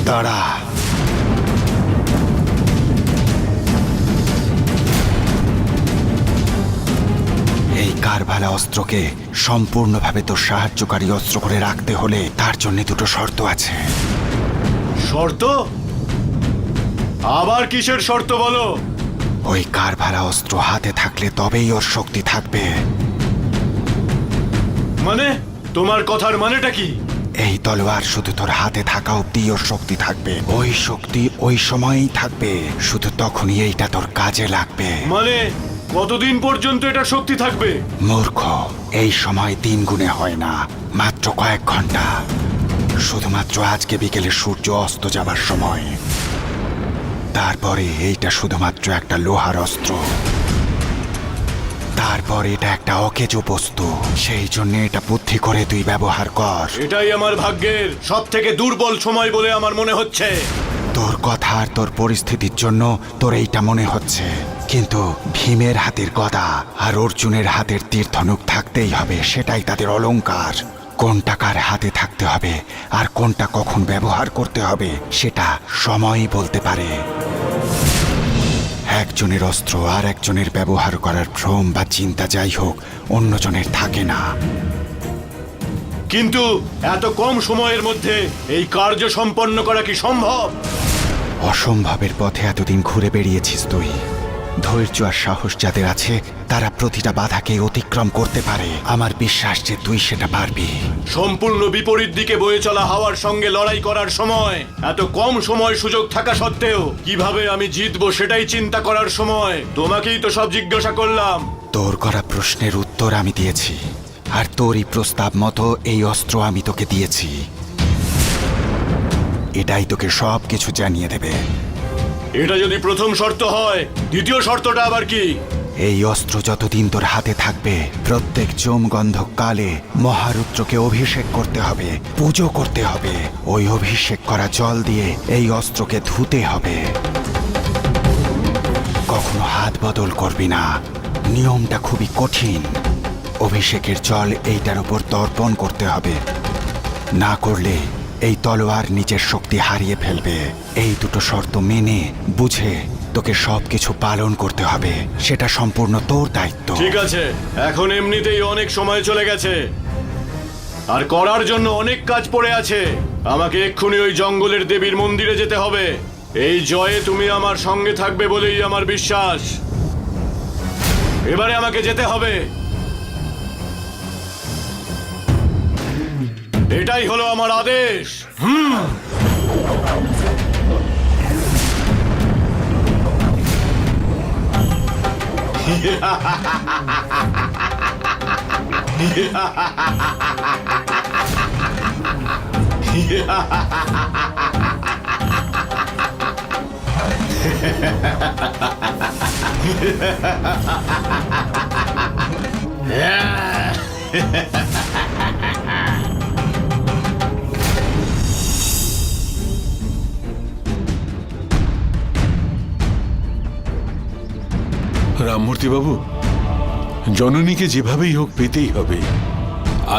দাঁড়া। এই কারবালা অস্ত্রকে সম্পূর্ণভাবে তোর সাহায্যকারী অস্ত্র করে রাখতে হলে তার জন্য দুটো শর্ত আছে। শর্ত? আবার কিসের শর্ত বলো? ওই কারবালা অস্ত্র হাতে থাকলে তবেই ওর শক্তি থাকবে। মানে তোমার কথার মানেটা কি? এই তলোয়ার শুধু তোর হাতে থাকা অব্দি ওর শক্তি থাকবে। ওই শক্তি ওই সময়ই থাকবে, শুধু তখনই এইটা তোর কাজে লাগবে। মানে কতদিন পর্যন্ত এটা শক্তি থাকবে? মূর্খ, এই সময় দিন গুণে হয় না, মাত্র কয়েক ঘন্টা। শুধুমাত্র আজকে বিকেলে সূর্য অস্ত যাবার সময়। তারপরে এইটা শুধুমাত্র একটা লোহার অস্ত্র। তারপর এটা একটা অকেজো বস্তু, সেই জন্য এটা বুদ্ধি করে তুই ব্যবহার কর। এটাই আমার ভাগ্যের সব থেকে দুর্বল সময় বলে আমার মনে হচ্ছে। তোর কথা আর তোর পরিস্থিতির জন্য তোর এইটা মনে হচ্ছে, কিন্তু ভীমের হাতের গদা আর অর্জুনের হাতের তীর ধনুক থাকতেই হবে, সেটাই তাদের অলংকার। কোনটা কার হাতে থাকতে হবে আর কোনটা কখন ব্যবহার করতে হবে সেটা সময়ই বলতে পারে। একজনের অস্ত্র আর একজনের ব্যবহার করার ভ্রম বা চিন্তা যাই হোক অন্যজনের থাকে না। কিন্তু এত কম সময়ের মধ্যে এই কার্য সম্পন্ন করা কি সম্ভব? অসম্ভবের পথে এতদিন ঘুরে বেরিয়েছিস তুই। ধৈর্য আর সাহস যাদের আছে তারা প্রতিটা বাধাকে অতিক্রম করতে পারে। আমার বিশ্বাস যে তুই সেটা পারবি। সম্পূর্ণ বিপরীত দিকে বয়ে চলা হাওয়ার সঙ্গে লড়াই করার সময়, এত কম সময় সুযোগ থাকা সত্ত্বেও কিভাবে আমি জিতবো সেটাই চিন্তা করার সময় তোমাকেই তো সব জিজ্ঞাসা করলাম। তোর করা প্রশ্নের উত্তর আমি দিয়েছি, আর তোরই প্রস্তাব মতো এই অস্ত্র আমি তোকে দিয়েছি। এটাই তোকে সব কিছু জানিয়ে দেবে। এটা যদি প্রথম শর্ত হয়, দ্বিতীয় শর্তটা আবার কি? এই অস্ত্র যতদিন তোর হাতে থাকবে প্রত্যেক চোমগন্ধক কালে মহারুদ্রকে অভিষেক করতে হবে, পুজো করতে হবে। ওই অভিষেক করা জল দিয়ে এই অস্ত্রকে ধুতে হবে। কখনো হাত বদল করবি না, নিয়মটা খুবই কঠিন। অভিষেকের জল এইটার উপর তর্পণ করতে হবে, না করলে এই তলোয়ার নিজের শক্তি হারিয়ে ফেলবে। এই দুটো শর্ত মেনে বুঝে তোকে সবকিছু পালন করতে হবে, সেটা সম্পূর্ণ তোর দায়িত্ব। ঠিক আছে, এখন এমনিতেই অনেক সময় চলে গেছে, আর করার জন্য অনেক কাজ পড়ে আছে। আমাকে এক্ষুনি ওই জঙ্গলের দেবীর মন্দিরে যেতে হবে। এই জয়ে তুমি আমার সঙ্গে থাকবে বলেই আমার বিশ্বাস। এবারে আমাকে যেতে হবে। এটাই হলো আমার আদেশ। রামমূর্তি বাবু, জননীকে যেভাবেই হোক পেতেই হবে।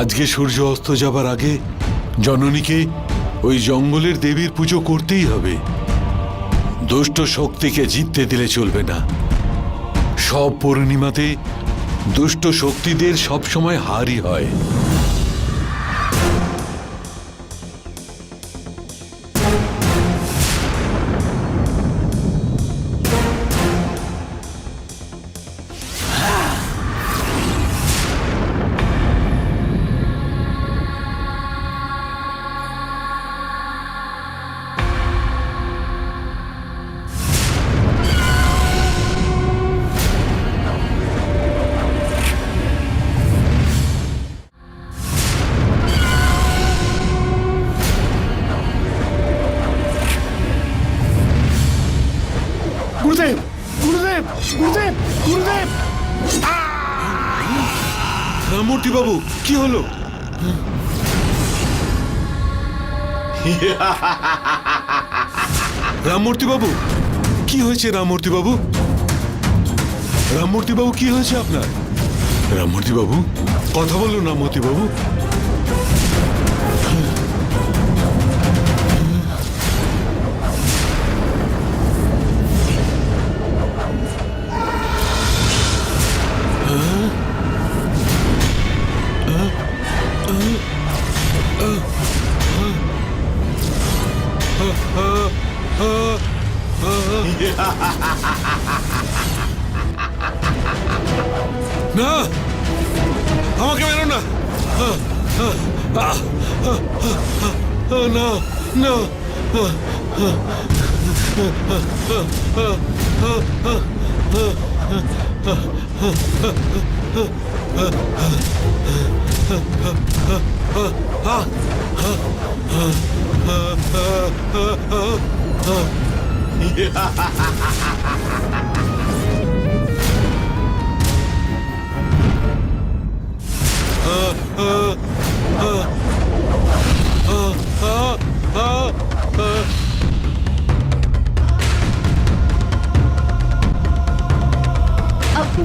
আজকে সূর্য অস্ত যাবার আগে জননীকে ওই জঙ্গলের দেবীর পুজো করতেই হবে। দুষ্ট শক্তিকে জিততে দিলে চলবে না। সব পূর্ণিমাতে দুষ্ট শক্তিদের সবসময় হারই হয়। গুরুদেব, গুরুদেব, গুরুদেব, গুরুদেব! রামমূর্তি বাবু, কি হলো? রামমূর্তি বাবু, কি হয়েছে? রামমূর্তি বাবু, রামমূর্তি বাবু, কি হয়েছে আপনার? রামমূর্তি বাবু, কথা বলুন। রামমূর্তি বাবু, না, আমাকে মেরো না। না না,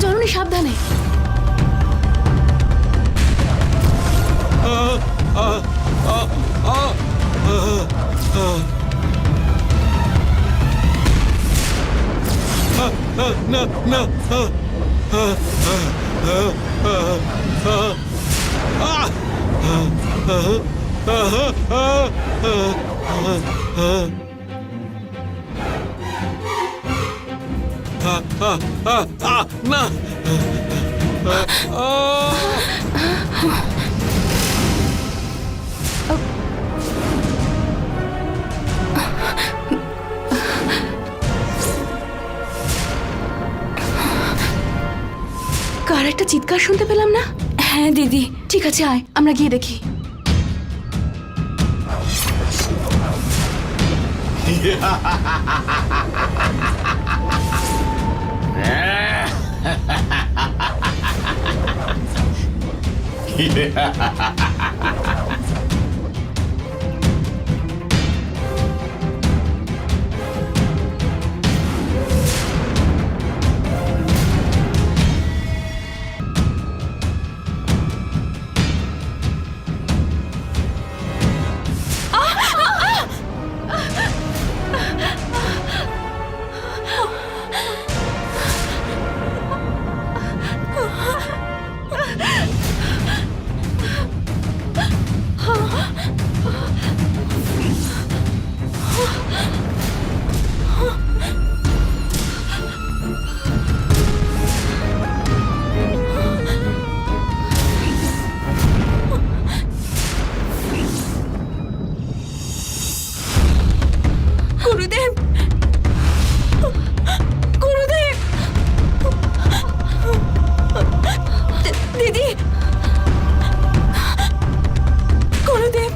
জননী সাবধানে। না না, না। কার একটা চিৎকার শুনতে পেলাম না? হ্যাঁ দিদি, ঠিক আছে আয় আমরা গিয়ে দেখি। গুরুদেব, গুরুদেব, দিদি, গুরুদেব।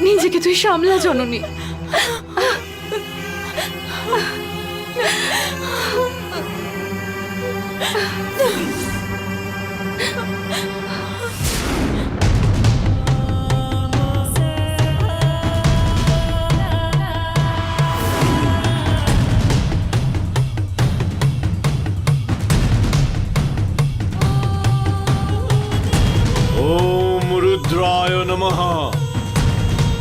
নিজেকে তুই সামলা জননী। ওম রুদ্রায় নমঃ,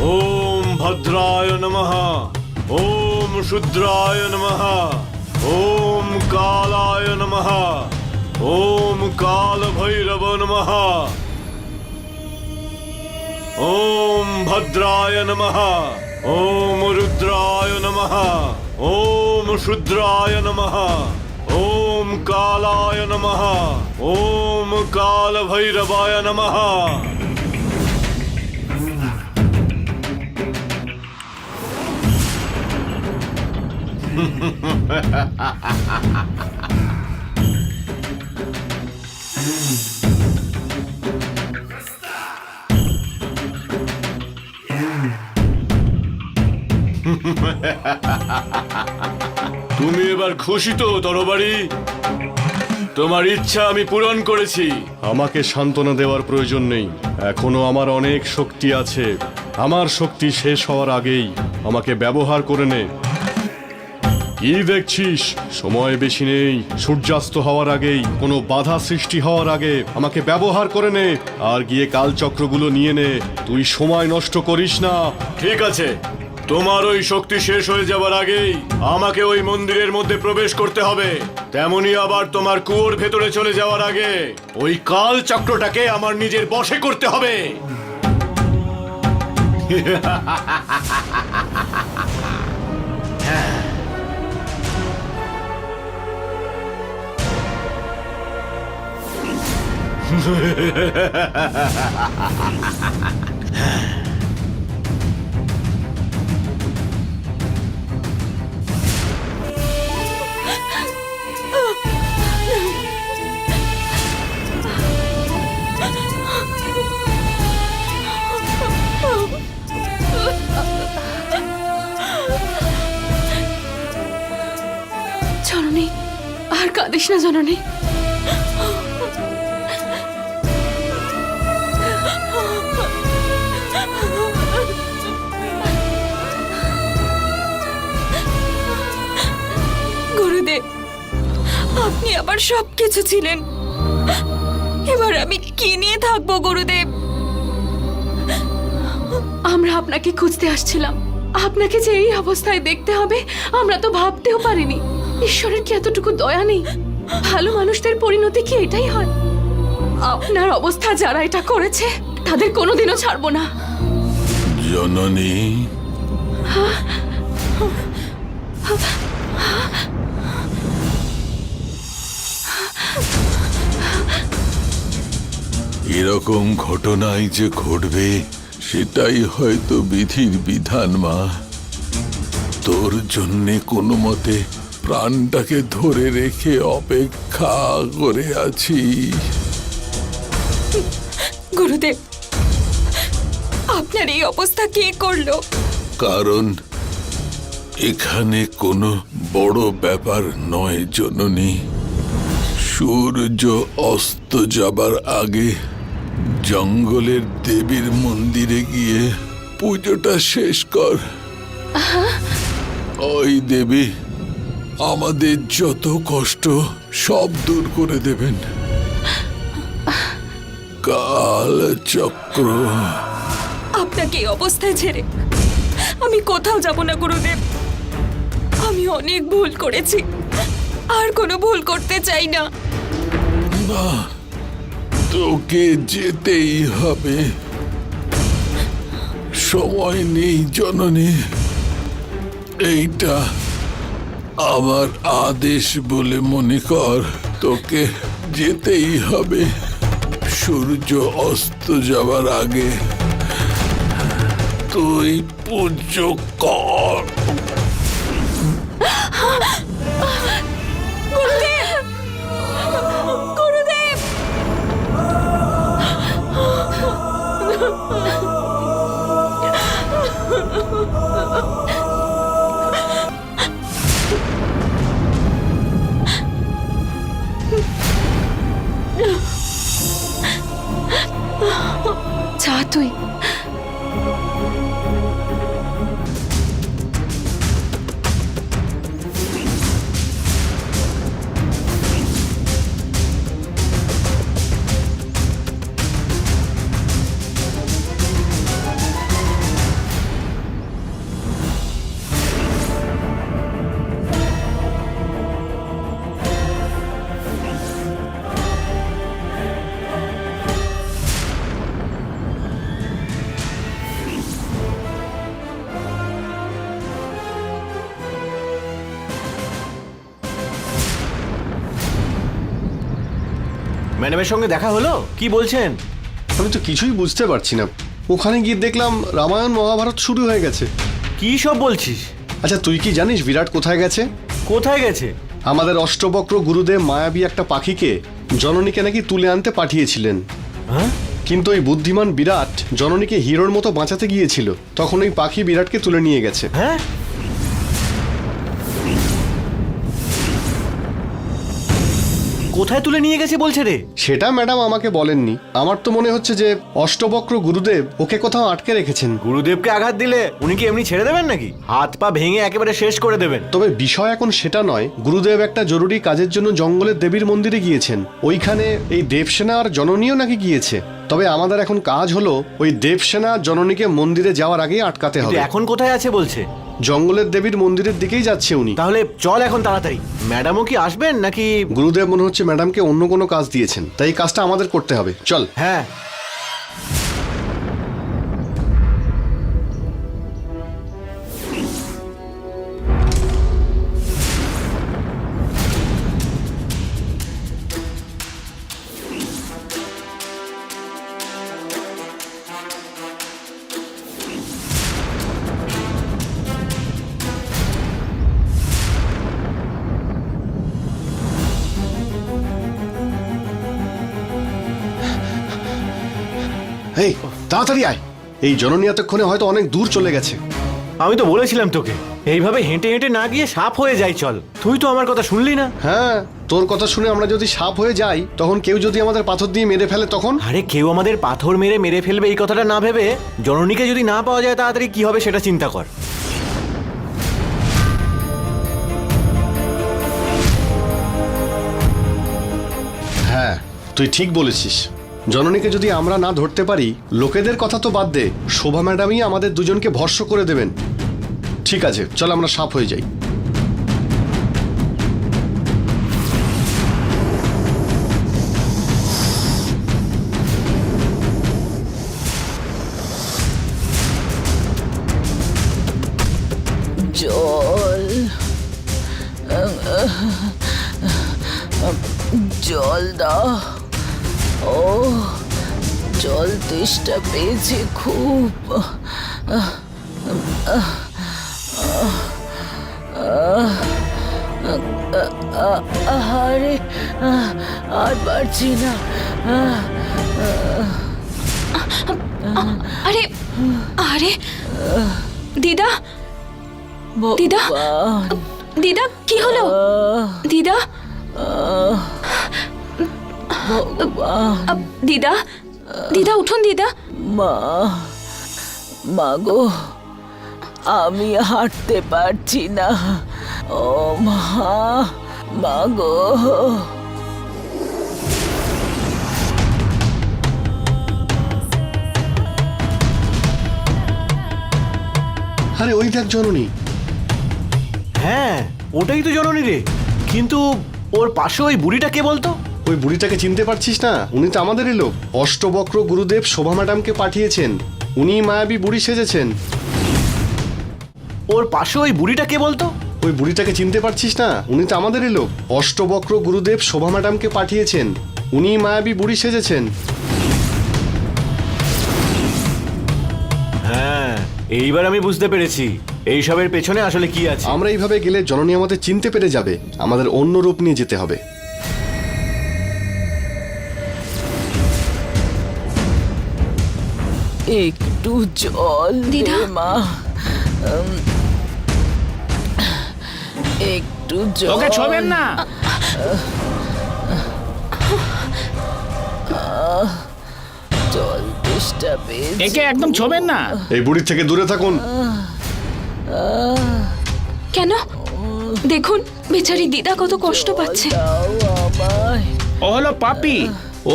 ওম ভদ্রায় নমঃ, ওম শুদ্রায় নমঃ, ওম কালায় নমঃ, ওম কাল ভৈরব নমঃ, ওম ভদ্রায় নমঃ, ওম রুদ্রায় নমঃ, ওম শুদ্রায় নমঃ, ওম কালায় নমঃ, ওম কাল ভৈরবায় নমঃ। তুমি এবার খুশি তো তরবারি? তোমার ইচ্ছা আমি পূরণ করেছি। আমাকে সান্ত্বনা দেওয়ার প্রয়োজন নেই, এখনো আমার অনেক শক্তি আছে। আমার শক্তি শেষ হওয়ার আগেই আমাকে ব্যবহার করে নে। কি দেখছিস? সময় বেশি নেই। সূর্যাস্ত হওয়ার আগেই, কোনো বাধা সৃষ্টি হওয়ার আগে আমাকে ব্যবহার করে নে, আর গিয়ে কালচক্রগুলো নিয়ে নে। তুই সময় নষ্ট করিস না। ঠিক আছে, তোমার ওই শক্তি শেষ হয়ে যাবার আগেই আমাকে ওই মন্দিরের মধ্যে প্রবেশ করতে হবে। তেমনি আবার তোমার কুয়োর ভেতরে চলে যাওয়ার আগে ওই কাল চক্রটাকে আমার নিজের বশে করতে হবে। জননী, আর কাঁদিস না জননী। গুরুদেব, আপনি আবার সবকিছু ছিলেন, এবার আমি কি নিয়ে থাকবো গুরুদেব? আমরা আপনাকে খুঁজতে আসছিলাম, আপনাকে যে এই অবস্থায় দেখতে হবে আমরা তো ভাবতেও পারিনি। ঈশ্বরের কি এতটুকু দয়া নেই? ভালো মানুষদের পরিণতি কি এটাই হয়? আপনার অবস্থা যারা এটা করেছে তাদের কোনোদিনও ছাড়বো না। জননী, এরকম ঘটনাই যে ঘটবে সেটাই হয়তো বিধির বিধান। মা, তোর জন্যে কোনো মতে প্রাণটাকে ধরে রেখে অপেক্ষা করে আছি। গুরুদেব, আপনার এই অবস্থা কে করলো? কারণ এখানে কোনো বড় ব্যাপার নয় জননী। সূর্য অস্ত যাবার আগে জঙ্গলের দেবীর মন্দিরে গিয়ে পুজোটা শেষ কর। ওই দেবী আমাদের যত কষ্ট সব দূর করে দেবেন। কাল চক্র। আপনাকে এই অবস্থায় ছেড়ে আমি কোথাও যাব না গুরুদেব। আমি অনেক ভুল করেছি, আর কোনো ভুল করতে চাই না। না, তোকে যেতেই হবে। সময় নেই জননী, এইটা আমার আদেশ বলে মনে কর। তোকে যেতেই হবে। সূর্য অস্ত যাবার আগে তুই পুজো কর। গুরুদেব, গুরুদেব, যা তুই। ম্যাডামের সঙ্গে দেখা হলো? কি বলছেন? আমি তো কিছুই বুঝতে পারছি না। ওখানে গিয়ে দেখলাম রামায়ণ মহাভারত শুরু হয়ে গেছে। কি সব বলছিস? আচ্ছা, তুই কি জানিস বিরাট কোথায় গেছে? কোথায় গেছে? আমাদের অষ্টবক্র গুরুদেব মায়াবী একটা পাখিকে জননীকে নাকি তুলে আনতে পাঠিয়েছিলেন। হ্যাঁ? কিন্তু ওই বুদ্ধিমান বিরাট জননীকে হিরোর মতো বাঁচাতে গিয়েছিল, তখন ওই পাখি বিরাটকে তুলে নিয়ে গেছে। হ্যাঁ? কোথায় তুলে নিয়ে গেছে বলছে রে? সেটা ম্যাডাম আমাকে বলেননি। আমার তো মনে হচ্ছে যে অষ্টবক্র গুরুদেব ওকে কোথাও আটকে রেখেছেন। গুরুদেবকে আঘাত দিলে উনি কি এমনি ছেড়ে দেবেন নাকি? হাত পা ভেঙে একেবারে শেষ করে দেবেন। তবে বিষয় এখন সেটা নয়। গুরুদেব একটা জরুরি কাজের জন্য জঙ্গলের দেবীর মন্দিরে গিয়েছেন। ওইখানে এই দেবসেনা আর জননীও নাকি গিয়েছে। তবে আমাদের এখন কাজ হলো ওই দেবসেনা জননীকে মন্দিরে যাওয়ার আগেই আটকাতে কিন্তু হবে। এখন কোথায় আছে বলছে? জঙ্গলের দেবীর মন্দিরের দিকেই যাচ্ছে উনি। তাহলে চল এখন তাড়াতাড়ি। ম্যাডামও কি আসবেন নাকি? গুরুদেব মনে হচ্ছে ম্যাডামকে অন্য কোনো কাজ দিয়েছেন, তাই এই কাজটা আমাদের করতে হবে। চল। হ্যাঁ। এই তাড়াতাড়ি আয়, এই জননী এতক্ষণে হয়তো অনেক দূর চলে গেছে। আমি তো বলেছিলাম তোকে এইভাবে হেঁটে হেঁটে না গিয়ে সাপ হয়ে যাই চল। তুই তো আমার কথা শুনলি না। হ্যাঁ, তোর কথা শুনে আমরা যদি সাপ হয়ে যাই, তখন কেউ যদি আমাদের পাথর দিয়ে মেরে ফেলে তখন? আরে কেউ আমাদের পাথর মেরে ফেলবে এই কথাটা না ভেবে জননীকে যদি না পাওয়া যায় তাড়াতাড়ি কি হবে সেটা চিন্তা কর। হ্যাঁ, তুই ঠিক বলেছিস। জননীকে যদি আমরা না ধরতে পারি, লোকেদের কথা তো বাদ দে, শোভা ম্যাডামই আমাদের দুজনকে ভস্ম করে দেবেন। ঠিক আছে, চল আমরা সাপ হয়ে যাই। জল জল দাও। ও জল তেষ্টা পেয়েছে খুব। আরে আর পারছি না। আরে আরে দিদা, দিদা, দিদা কি হলো? দিদা, দিদা, দিদা উঠুন দিদা। মা গো, আমি হাঁটতে পারছি না। ও মা গো। আরে ওই দেখ জননী। হ্যাঁ ওটাই তো জননী রে, কিন্তু ওর পাশে ওই বুড়িটা কে বলতো? ওই বুড়িটাকে চিনতে পারছিস না? উনি তো আমাদেরই লোক। অষ্টবক্র গুরুদেব শোভা ম্যাডামকে পাঠিয়েছেন, উনি মায়াবী বুড়ি সেজেছেন। ওর পাশে ওই বুড়িটা কে বলতো? ওই বুড়িটাকে চিনতে পারছিস না? উনি তো আমাদেরই লোক। অষ্টবক্র গুরুদেব শোভা ম্যাডামকে পাঠিয়েছেন, উনি মায়াবী বুড়ি সেজেছেন। হ্যাঁ এইবার আমি বুঝতে পেরেছি এইসবের পেছনে আসলে কি আছে। আমরা এইভাবে গেলে জননী আমাদের চিনতে পেরে যাবে। আমাদের অন্য রূপ নিয়ে যেতে হবে। একটু জল দিদা। দে মা। একটু জল। ওকে ছোবেন না। জল তেষ্টা পেয়েছে। একে একদম ছোবেন না। এই বুড়ির থেকে দূরে থাকুন। কেন? দেখুন বেচারি দিদা কত কষ্ট পাচ্ছে। দাও আমায়। ও হলো পাপি,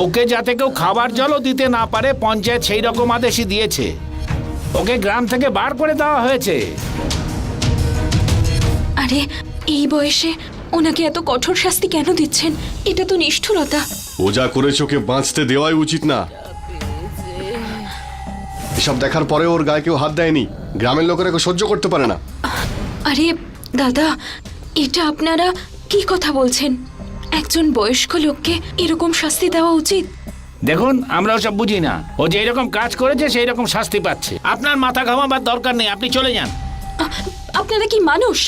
ওকে যাতে কেউ খাবার জলও দিতে না পারে পঞ্চায়েত সেই রকম আদেশই দিয়েছে। ওকে গ্রাম থেকে বার করে দেওয়া হয়েছে। আরে এই বয়সে ওনাকে এত কঠোর শাস্তি কেন দিচ্ছেন? এটা তো নিষ্ঠুরতা। ও যা করেছে ওকে বাঁচতে দেওয়াই উচিত না। এসব দেখার পরে ওর গায়ে কেউ হাত দেয়নি। গ্রামের লোকেরা কেউ সহ্য করতে পারে না। আরে দাদা, এটা আপনারা কি কথা বলছেন? একজন বয়স্ক লোককে এরকম শাস্তি দেওয়া উচিত? দেখুন আমরা ওসব বুঝি না। ও যে এরকম কাজ করেছে সেই রকম শাস্তি পাচ্ছে। আপনার মাথা ঘামাবার দরকার নেই, আপনি চলে যান। আপনারা কি মানুষ?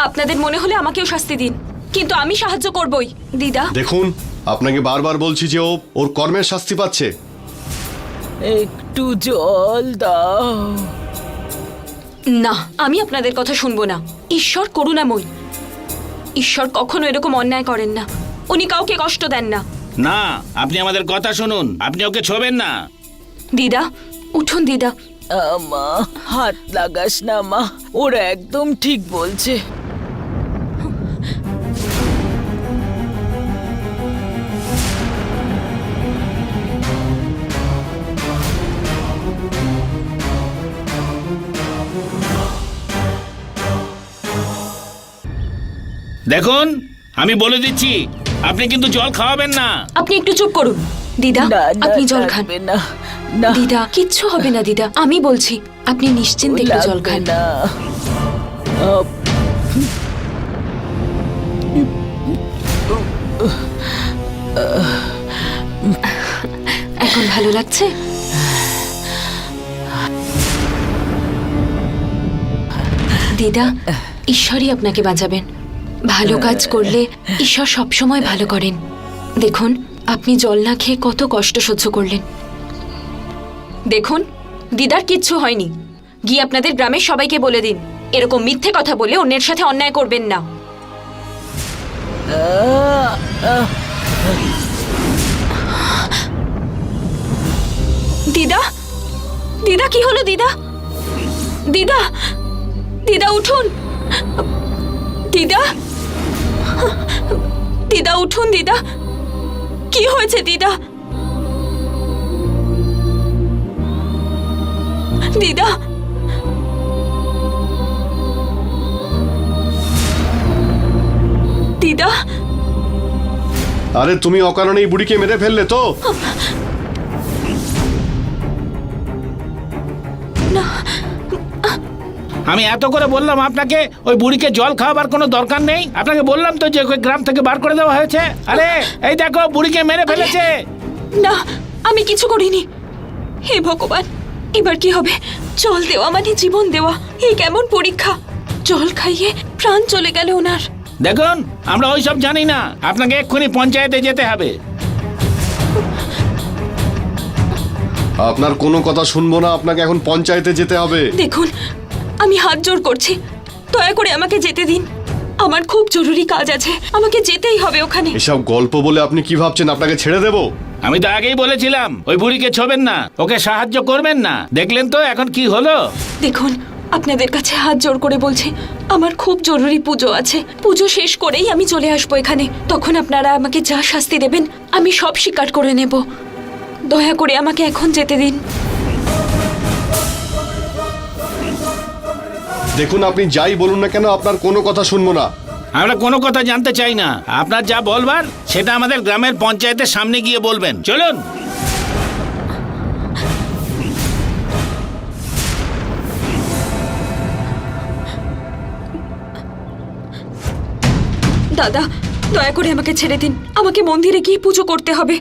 আপনাদের মনে হলে আমাকেও শাস্তি দিন, কিন্তু আমি সাহায্য করবই। দিদা দেখুন, আপনাকে বারবার বলছি যে ওর কর্মের শাস্তি পাচ্ছে। একটু জল দাও। না, আমি আপনাদের কথা শুনবো না। ঈশ্বর করুণাময়ী, ঈশ্বর কখনো এরকম অন্যায় করেন না। উনি কাউকে কষ্ট দেন না। না, আপনি আমাদের কথা শুনুন, আপনি ওকে ছোবেন না। দিদা উঠুন। দিদা মা হাত লাগাস না মা, ওরা একদম ঠিক বলছে। দেখুন আমি বলে দিচ্ছি আপনি কিন্তু জল খাওয়াবেন না। আপনি একটু চুপ করুন দিদা, না, না, আপনি জল খান। লাগবে না না দিদা কিচ্ছু হবে না দিদা, আমি বলছি আপনি নিশ্চিন্তে একটু জল লাগবে খান। না। এখন ভালো লাগছে? দিদা, ঈশ্বরই আপনাকে বাঁচাবেন। ভালো কাজ করলে ঈশ্বর সবসময় ভালো করেন। দেখুন আপনি জল না খেয়ে কত কষ্ট সহ্য করলেন। দেখুন দিদার কিচ্ছু হয়নি। গিয়ে আপনাদের গ্রামের সবাইকে বলে দিন এরকম মিথ্যে কথা বলে অন্যের সাথে অন্যায় করবেন না। দিদা, দিদা কি হলো দিদা? দিদা, দিদা উঠুন। দিদা, দিদা উঠুন। দিদা কি হয়েছে দিদা? দিদা, দিদা, আরে তুমি অকারণে এই বুড়িকে মেরে ফেললে তো? আমি এত করে বললাম আপনাকে ওই বুড়িকে জল খাওয়াবার কোনো দরকার নেই। আপনাকে বললাম তো যে ওকে গ্রাম থেকে বার করে দেওয়া হয়েছে। আরে এই দেখো বুড়িকে মেরে ফেলেছে। না আমি কিছু করিনি। হে ভগবান, এবার কি হবে? জল দেওয়া মানে জীবন দেওয়া, এই কেমন পরীক্ষা! জল খাইয়ে প্রাণ চলে গেল ওনার। দেখুন আমরা ওইসব জানি না, আপনাকে এক্ষুনি পঞ্চায়েতে যেতে হবে। আপনার কোনো কথা শুনবো না, আপনাকে এখন পঞ্চায়েতে যেতে হবে। দেখুন আমি হাত জোর করছি, দয়া করে আমাকে যেতে দিন। আমার খুব জরুরি কাজ আছে, আমাকে যেতেই হবে ওখানে। এসব গল্প বলে আপনি কি ভাবছেন আপনাকে ছেড়ে দেবো? আমি তো আগেই বলেছিলাম ওই বুড়িকে ছোবেন না, ওকে সাহায্য করবেন না। দেখলেন তো এখন কি হলো। দেখুন আপনাদের কাছে হাত জোর করে বলছি, আমার খুব জরুরি পুজো আছে। পুজো শেষ করেই আমি চলে আসবো এখানে। তখন আপনারা আমাকে যা শাস্তি দেবেন আমি সব স্বীকার করে নেব। দয়া করে আমাকে এখন যেতে দিন। দেখুন আপনি যাই বলুন না কেন, আপনার কোনো কথা শুনবো না। আমরা কোনো কথা জানতে চাই না। আপনার যা বলবার সেটা আমাদের গ্রামের পঞ্চায়েতের সামনে গিয়ে বলবেন। চলুন। দাদা দয়া করে আমাকে ছেড়ে দিন, আমাকে মন্দিরে গিয়ে পুজো করতে হবে।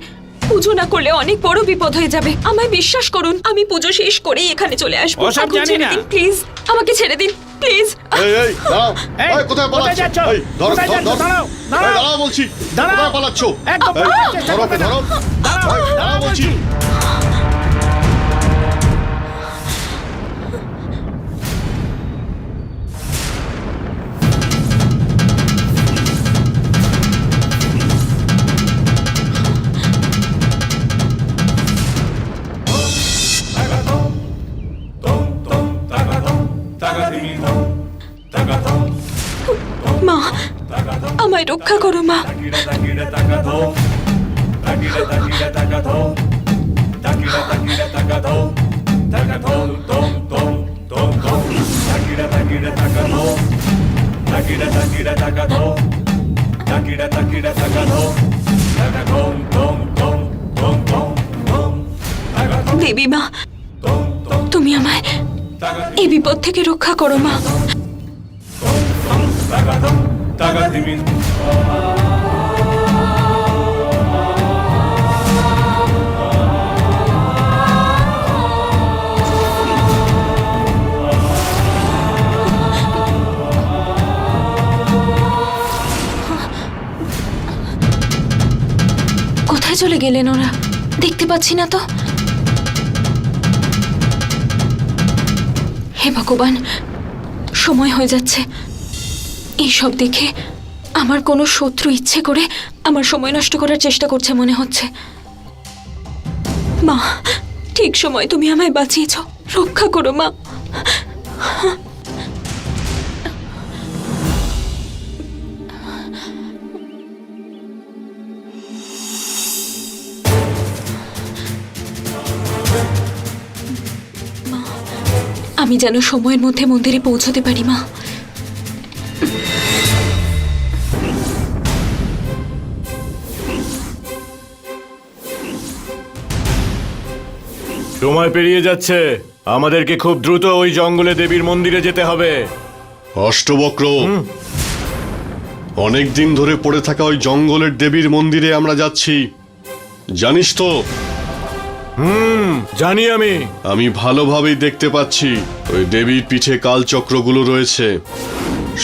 পুজো না করলে অনেক বড় বিপদ হয়ে যাবে। আমায় বিশ্বাস করুন, আমি পুজো শেষ করেই এখানে চলে আসবো। ওসব এখন জানি ছেড়ে না। দিন প্লিজ, আমাকে ছেড়ে দিন প্লিজ। এই এই দাঁড়াও। এই, এই, কোথায় কোথায় পালাচ্ছ? যাচ্ছ? এই, ধরো, কোথায় ধরো, যাচ্ছ? ধরো। দাঁড়াও, এই, দাঁড়াও। দাঁড়াও বলছি। দাঁড়াও। কোথায় পালাচ্ছ? একদম এই, পালানোর চেষ্টা ধরো, করবে না। ধরো। দাঁড়াও, এই, দাঁড়াও দাঁড়াও বলছি। বলছি। মা আমায় রক্ষা করো মা। দেবী মা তুমি আমায় এই বিপদ থেকে রক্ষা করো মা। কোথায় চলে গেলেন ওরা? দেখতে পাচ্ছি না তো। হে ভগবান, সময় হয়ে যাচ্ছে। এইসব দেখে আমার কোনো শত্রু ইচ্ছে করে আমার সময় নষ্ট করার চেষ্টা করছে মনে হচ্ছে। মা ঠিক সময় তুমি আমায় বাঁচিয়েছ, রক্ষা করো মা। আমি যেন সময়ের মধ্যে মন্দিরে পৌঁছতে পারি মা। সময় পেরিয়ে যাচ্ছে, আমাদেরকে খুব দ্রুত ওই জঙ্গলে দেবীর মন্দিরে যেতে হবে। অষ্টবক্র, অনেক দিন ধরে পড়ে থাকা ওই জঙ্গলের দেবীর মন্দিরে আমরা যাচ্ছি, জানিস তো? জানি আমি। আমি ভালোভাবেই দেখতে পাচ্ছি ওই দেবীর পিঠে কালচক্রগুলো রয়েছে।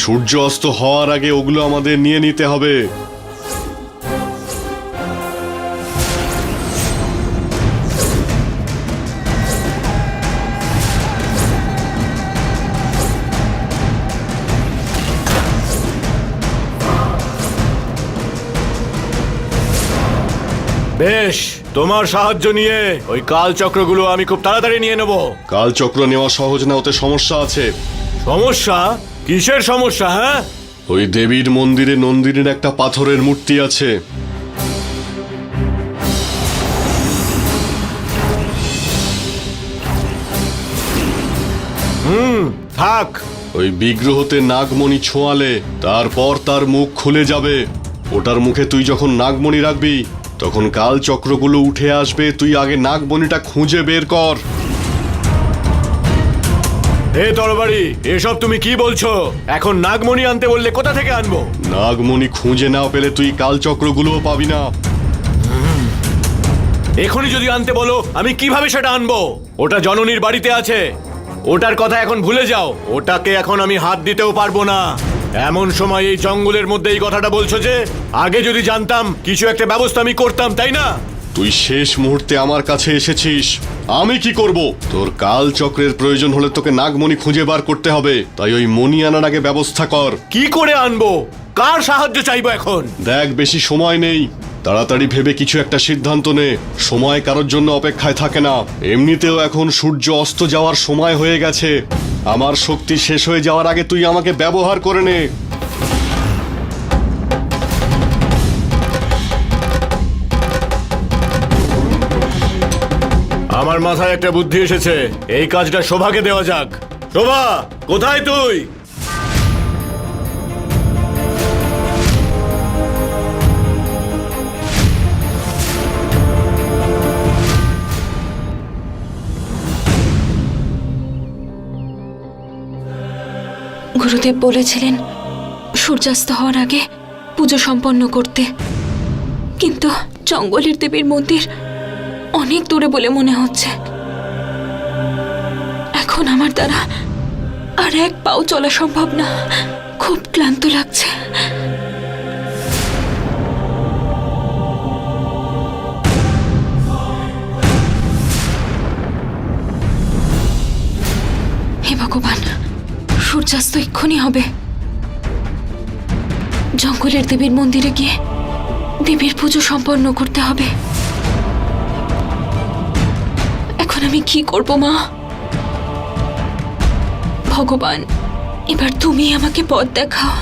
সূর্য অস্ত হওয়ার আগে ওগুলো আমাদের নিয়ে নিতে হবে। বেশ, তোমার সাহায্য নিয়ে ওই কাল চক্রগুলো আমি খুব তাড়াতাড়ি নিয়ে নেব। কালচক্র নেওয়া সহজ না, ওতে সমস্যা আছে। সমস্যা? কিসের সমস্যা? হ্যাঁ, ওই দেবীর মন্দিরে নন্দিনীর একটা পাথরের মূর্তি আছে। থাক। ওই বিগ্রহতে নাগমণি ছোঁয়ালে তারপর তার মুখ খুলে যাবে। ওটার মুখে তুই যখন নাগমণি রাখবি তখন কাল চক্রগুলো উঠে আসবে। তুই আগে নাগমণিটা খুঁজে বের কর। হে তরবারি, এসব তুমি কি বলছো? এখন নাগমণি আনতে বললে কোথা থেকে আনবো? নাগমণি খুঁজে না পেলে তুই কাল চক্রগুলোও পাবি না। এখনই যদি আনতে বলো আমি কিভাবে সেটা আনবো? ওটা জননীর বাড়িতে আছে, ওটার কথা এখন ভুলে যাও। ওটাকে এখন আমি হাত দিতেও পারবো না। এমন সময় এই জঙ্গলের মধ্যে এই কথাটা বলছো যে? আগে যদি জানতাম কিছু একটা ব্যবস্থা আমি করতাম, তাই না? তুই শেষ মুহূর্তে আমার কাছে এসেছিস, আমি কি করব? তোর কাল চক্রের প্রয়োজন হলে তোকে নাগমণি খুঁজে বার করতে হবে। তাই ওই মণি আনার আগে ব্যবস্থা কর। কি করে আনবো? কার সাহায্য চাইবো এখন? দেখ, বেশি সময় নেই, তাড়াতাড়ি ভেবে কিছু একটা সিদ্ধান্ত নে। সময় কারোর জন্য অপেক্ষায় থাকে না। এমনিতেও এখন সূর্য অস্ত যাওয়ার সময় হয়ে গেছে। আমার শক্তি শেষ হয়ে যাওয়ার আগে তুই আমাকে ব্যবহার করে নে। আমার মাথায় একটা বুদ্ধি এসেছে, এই কাজটা শোভাকে দেওয়া যাক। শোভা, কোথায় তুই? গুরুদেব বলেছিলেন সূর্যাস্ত হওয়ার আগে পুজো সম্পন্ন করতে, কিন্তু জঙ্গলের দেবীর মন্দির অনেক দূরে বলে মনে হচ্ছে। এখন আমার দ্বারা আর এক পাও চলা সম্ভব না, খুব ক্লান্ত লাগছে। হে ভগবান, সূর্যাস্ত এক্ষুনি হবে। জঙ্গলের দেবীর মন্দিরে গিয়ে দেবীর পুজো সম্পন্ন করতে হবে। এখন আমি কি করব মা? ভগবান, এবার তুমি আমাকে পথ দেখাও।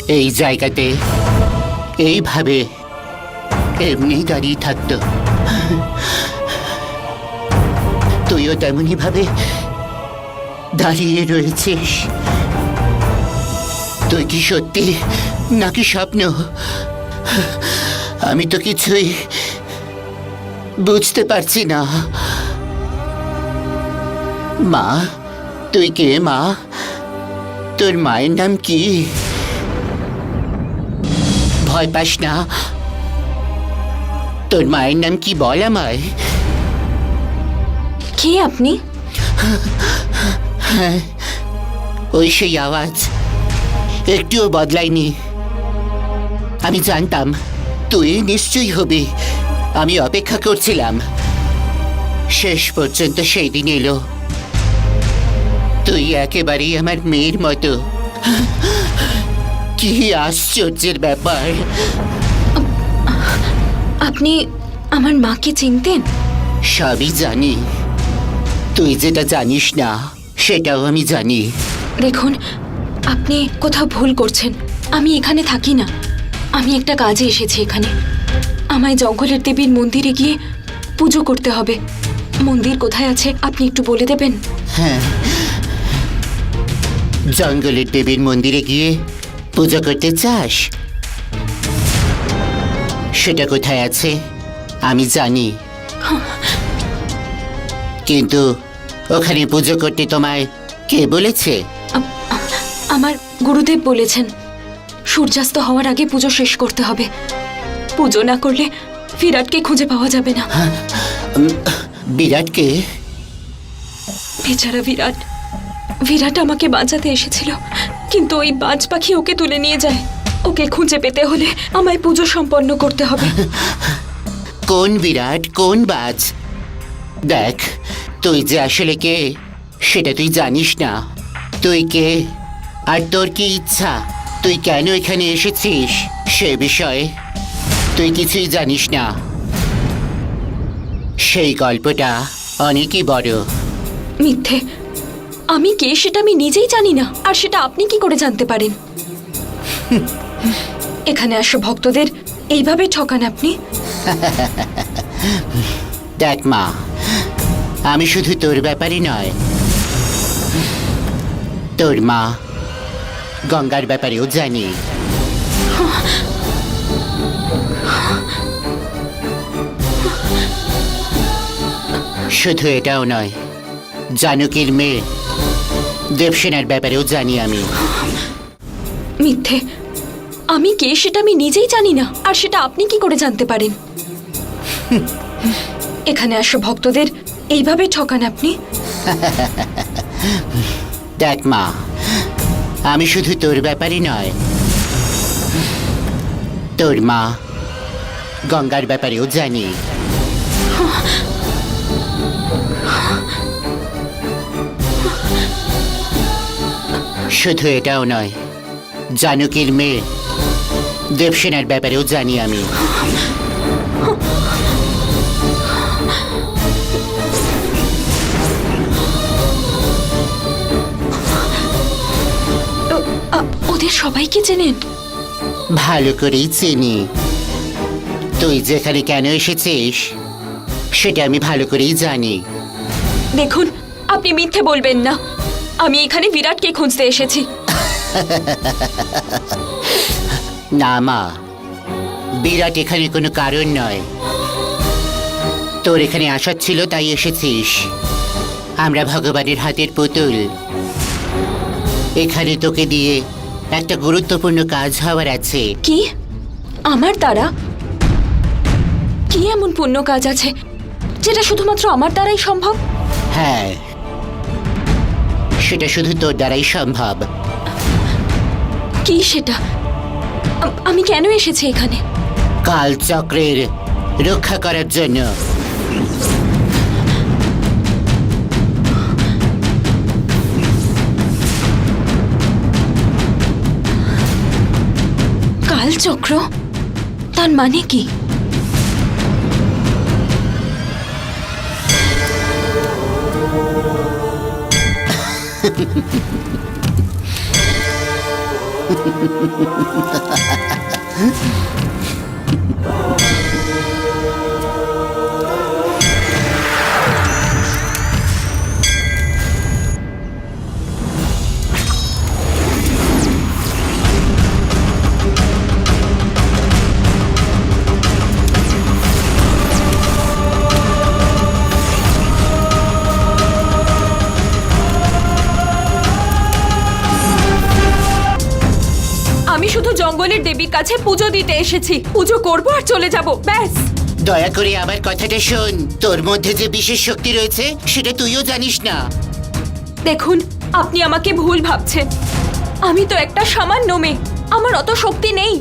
এই জায়গাতে এইভাবে এমনি দাঁড়িয়ে থাকতো, তুইও তেমনই ভাবে দাঁড়িয়ে রয়েছিস। তুই কি সত্যি নাকি স্বপ্ন? আমি তো কিছুই বুঝতে পারছি না। মা, তুই কে মা? তোর মায়ের নাম কি? ভয় পাস না, তোর মায়ের নাম কি বল আমায়। কে আপনি? ওই সেই আওয়াজ একটুও বদলায়নি। আমি জানতাম তুই নিশ্চয়ই হবি। আমি অপেক্ষা করছিলাম, শেষ পর্যন্ত সেই দিন এলো। তুই একেবারেই আমার মেয়ের মতো। কি আশ্চর্যের ব্যাপার। আপনি আমার মাকে চিনতেন? সবই জানি, তুই যেটা জানিস না সেটাও আমি জানি। দেখুন, আপনি কোথাও ভুল করছেন। আমি এখানে থাকি না, আমি একটা কাজে এসেছি এখানে। আমায় জঙ্গলের দেবীর মন্দিরে গিয়ে পুজো করতে হবে। মন্দির কোথায় আছে আপনি একটু বলে দেবেন? হ্যাঁ, জঙ্গলের দেবীর মন্দিরে গিয়ে পুজো করতে চাস? সেটা কোথায় আছে আমি জানি, কিন্তু ওখানে পুজো করতে তোমায় কে বলেছে? আমার গুরুদেব বলেছেন সূর্যাস্ত হওয়ার আগে পুজো শেষ করতে হবে। পুজো না করলে বিরাটকে খুঁজে পাওয়া যাবে না। বিরাটকে? বেচারা বিরাট। বিরাট আমাকে বাঁচাতে এসেছিল, কিন্তু ওই বাজ পাখি ওকে তুলে নিয়ে যায়। ওকে খুঁজে পেতে হলে আমায় পুজো সম্পন্ন করতে হবে। কোন বিরাট, কোন বাজ? দেখ, তুই যে আসলে কে সেটা তুই জানিস না। তুই কে আর তোর কি ইচ্ছা, তুই কেন এখানে এসেছিস সে বিষয়ে তুই কিছুই জানিস না। সেই গল্পটা অনেকই বড়। মিথ্যে। আমি কে সেটা আমি নিজেই জানি না, আর সেটা আপনি কি করে জানতে পারেন? এখানে আসো ভক্তদের এইভাবে ঠকান আপনি? দেখ মা, আমি শুধু তোর ব্যাপারে নয়, তোর মা গঙ্গার ব্যাপারেও জানি। শুধু এটাও নয়, জানকীর মেয়ে দেবসেনার ব্যাপারেও জানি আমি। মিথ্যে। আমি কে সেটা আমি নিজেই জানি না, আর সেটা আপনি কি করে জানতে পারেন? এখানে আসো ভক্তদের এইভাবে ঠকান আপনি? দেখ মা, আমি শুধু তোর ব্যাপারে নয়, তোর মা গঙ্গার ব্যাপারেও জানি। শুধু এটাও নয়, জানকীর মেয়ে দেবসেনার ব্যাপারেও জানি আমি। ওদের সবাইকে চেনেন? ভালো করেই চিনি। তুই যেখানে কেন এসেছিস সেটা আমি ভালো করেই জানি। দেখুন, আপনি মিথ্যে বলবেন না। আমি এখানে বিরাটকে খুঁজতে এসেছি। না মা, বিরাট এখানে কোনো কারণ নয়। তোর এখানে আসার ছিল তাই এসেছিস। আমরা ভগবানের হাতের পুতুল। এখানে তোকে দিয়ে একটা গুরুত্বপূর্ণ কাজ হওয়ার আছে। কি? আমার দ্বারা? কি এমন পুণ্য কাজ আছে যেটা শুধুমাত্র আমার দ্বারাই সম্ভব? হ্যাঁ, সেটা শুধু তোর দ্বারাই সম্ভব। কি সেটা? আমি কেন এসেছি এখানে? কালচক্রের রক্ষা করার জন্য। কালচক্র? তার মানে কি? আমি শুধু জঙ্গলের দেবীর কাছে পুজো দিতে এসেছি। পুজো করব আর চলে যাব, ব্যাস। দয়া করে আমার কথাটা শোন। তোর মধ্যে যে বিশেষ শক্তি রয়েছে সেটা তুইও জানিস না। দেখুন, আপনি আমাকে ভুল ভাবছেন। আমি তো একটা সামান্য মেয়ে, আমার অত শক্তি নেই।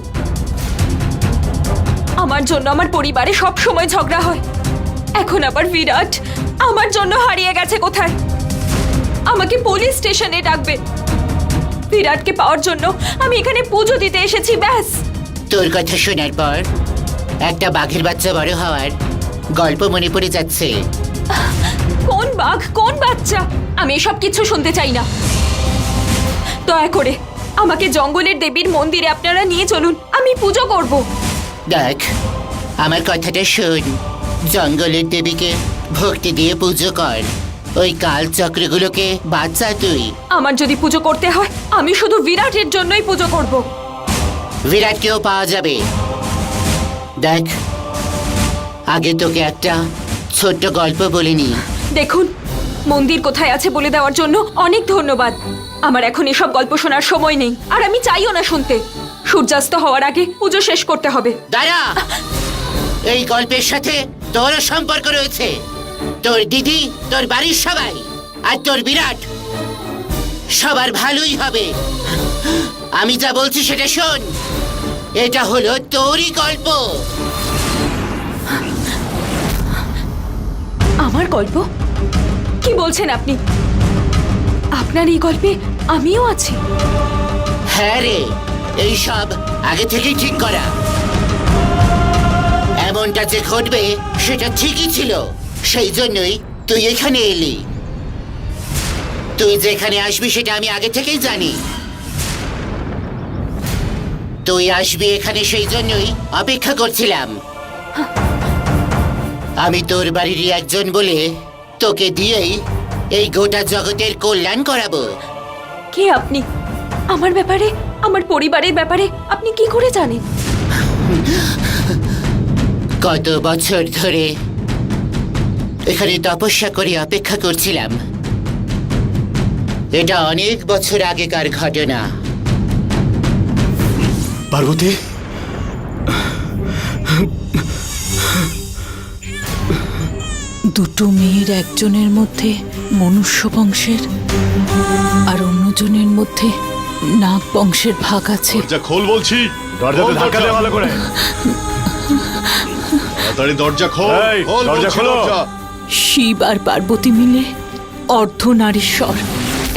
আমার জন্য আমার পরিবারে সব সময় ঝগড়া হয়। এখন আবার বিরাট আমার জন্য হারিয়ে গেছে কোথায়। আমাকে পুলিশ স্টেশনে ডাকবে। বিরাটকে পাওয়ার জন্য আমি এখানে পুজো দিতে এসেছি, ব্যাস। তোর কথা শোনার পর একটা বাঘের বাচ্চা বড় হওয়ার গল্প মনে পড়ে যাচ্ছে। কোন বাঘ, কোন বাচ্চা? আমি এসব কিছু শুনতে চাই না। দয়া করে আমাকে জঙ্গলের দেবীর মন্দিরে আপনারা নিয়ে চলুন, আমি পুজো করব। দেখ, আমার কথাটা শোন। জঙ্গলের দেবীকে ভক্তি দিয়ে পুজো কর। ওই কাল চক্রগুলোকে বাঁচা তুই। আমার যদি পুজো করতে হয়, আমি শুধু বিরাটের জন্যই পুজো করব। বিরাটকেও পাওয়া যাবে। দেখ, আগে তোকে একটা ছোট্ট গল্প বলিনি। দেখুন, মন্দির কোথায় আছে বলে দেওয়ার জন্য অনেক ধন্যবাদ। আমার এখন এসব গল্প শোনার সময় নেই, আর আমি চাইও না শুনতে। সূর্যাস্ত হওয়ার আগে পুজো শেষ করতে হবে। দাঁড়া, এই গল্পের সাথে তোরও সম্পর্ক রয়েছে। তোর দিদি, তোর বাড়ির সবাই, আর তোর বিরাট, সবার ভালোই হবে। আমি যা বলছি সেটা শোন। এটা হলো তোরই গল্প। আমার গল্প? কি বলছেন আপনি? আপনার এই গল্পে আমিও আছি? হ্যাঁ রে, এইসব আগে থেকেই ঠিক করা। এমনটা যে ঘটবে সেটা ঠিকই ছিল। সেই জন্যই তুই এখানে এলি। তুই যেখানে আসবি সেটা আমি আগে থেকেই জানি। তুই আসবি এখানে, সেই জন্যই অপেক্ষা করছিলাম। আমি তোর বাড়িরই একজন বলে তোকে দিয়েই এই গোটা জগতের কল্যাণ করাবো। কে আপনি? আমার ব্যাপারে, আমার পরিবারের ব্যাপারে আপনি কি করে জানেন? কত বছর ধরে এখানে তপস্যা করে অপেক্ষা করছিলাম। এটা অনেক বছর আগেকার ঘটনা। পার্বতী, দুটো মেয়ের একজনের মধ্যে মনুষ্য বংশের আর অন্যজনের মধ্যে নাগ বংশের ভাগ আছে। দরজা খোল বলছি। দরজাতে ধাক্কা দে ভালো করে। তাড়াতাড়ি দরজা খোল। খোল, দরজা বলছি, খোলো। দরজা। শিব আর পার্বতী মিলে অর্ধনারীশ্বর।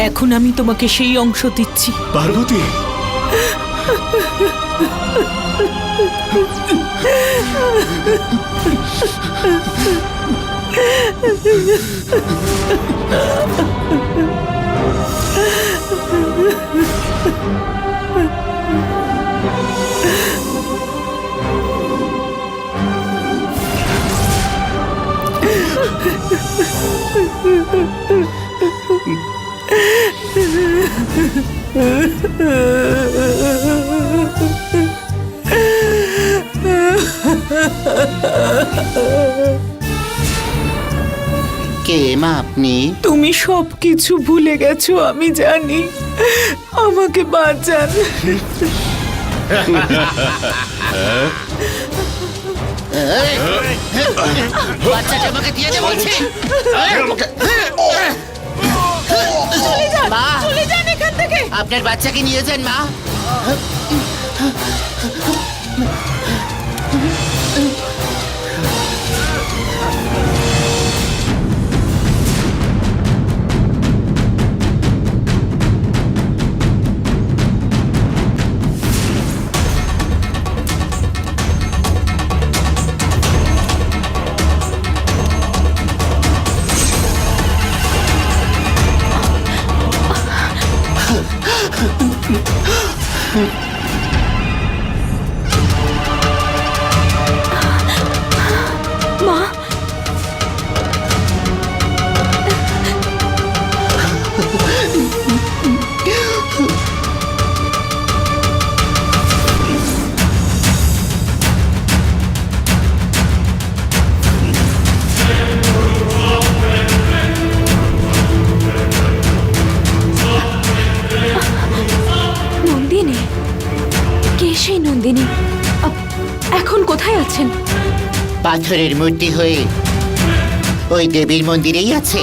এখন আমি তোমাকে সেই অংশ দিচ্ছি। পার্বতী, কে মা আপনি? তুমি সবকিছু ভুলে গেছো, আমি জানি। আমাকে বাঁচান। বাচ্চাটা আমাকে দিয়ে দে বলছি। মা, আপনার বাচ্চাকে নিয়ে যান মা। এখন কোথায় আছেন? পাথরের মূর্তি হয়ে ওই দেবীর মন্দিরেই আছে।